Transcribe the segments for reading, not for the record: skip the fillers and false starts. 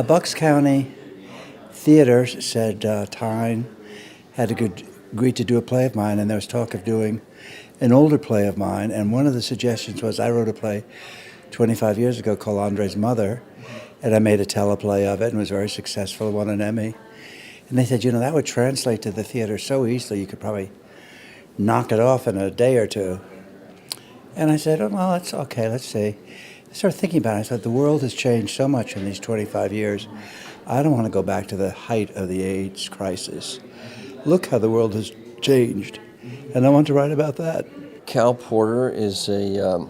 Bucks County Theater said Tyne had agreed to do a play of mine, and there was talk of doing an older play of mine. And one of the suggestions was I wrote a play 25 years ago called Andre's Mother, and I made a teleplay of it and was very successful, won an Emmy. And they said, that would translate to the theater so easily, you could probably knock it off in a day or two. And I said, well, that's okay, let's see. I started thinking about it. I thought, the world has changed so much in these 25 years. I don't want to go back to the height of the AIDS crisis. Look how the world has changed. And I want to write about that. Cal Porter is a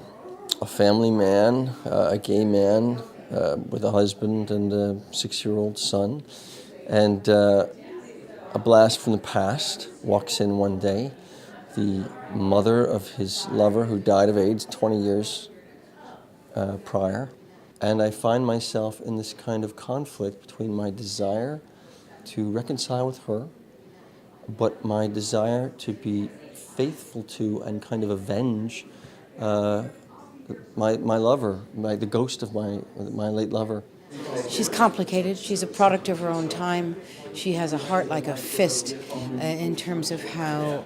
family man, a gay man with a husband and a 6-year-old son. And a blast from the past walks in one day. The mother of his lover who died of AIDS 20 years prior. And I find myself in this kind of conflict between my desire to reconcile with her, but my desire to be faithful to and kind of avenge my lover, the ghost of my late lover. She's complicated. She's a product of her own time. She has a heart like a fist in terms of how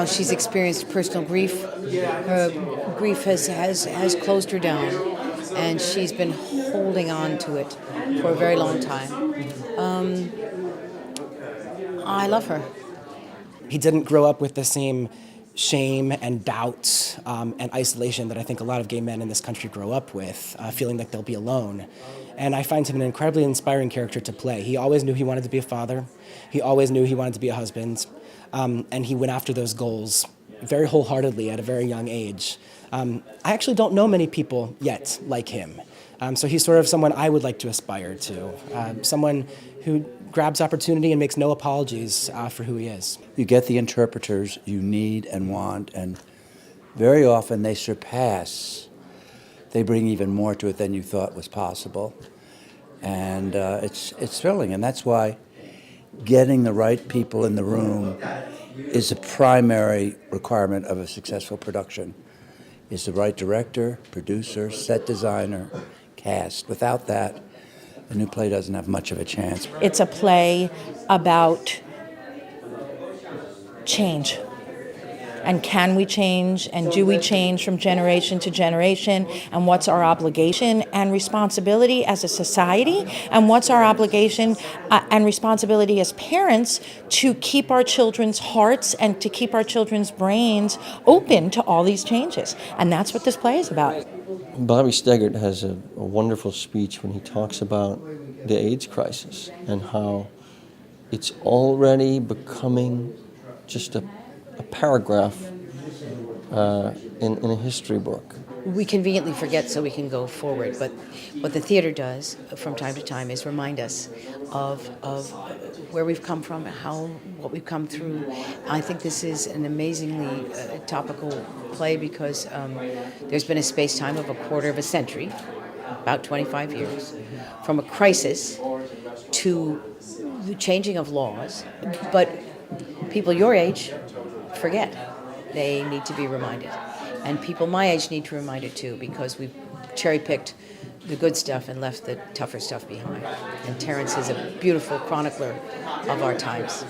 she's experienced personal grief. Her grief has closed her down, and she's been holding on to it for a very long time. I love her. He didn't grow up with the same shame and doubt and isolation that I think a lot of gay men in this country grow up with, feeling like they'll be alone. And I find him an incredibly inspiring character to play. He always knew he wanted to be a father. He always knew he wanted to be a husband. And he went after those goals very wholeheartedly at a very young age. I actually don't know many people yet like him. So he's sort of someone I would like to aspire to, someone who grabs opportunity and makes no apologies for who he is. You get the interpreters you need and want, and very often they surpass. They bring even more to it than you thought was possible. And it's thrilling, and that's why getting the right people in the room is a primary requirement of a successful production. Is the right director, producer, set designer, cast. Without that, a new play doesn't have much of a chance. It's a play about change. And can we change, and do we change from generation to generation, and what's our obligation and responsibility as a society, and what's our obligation and responsibility as parents to keep our children's hearts and to keep our children's brains open to all these changes. And that's what this play is about. Bobby Steggert has a wonderful speech when he talks about the AIDS crisis and how it's already becoming just a paragraph in a history book. We conveniently forget so we can go forward, but what the theater does from time to time is remind us of where we've come from, what we've come through. I think this is an amazingly topical play because there's been a space-time of a quarter of a century, about 25 years, from a crisis to the changing of laws, but people your age forget. They need to be reminded. And people my age need to be reminded too, because we've cherry-picked the good stuff and left the tougher stuff behind. And Terrence is a beautiful chronicler of our times.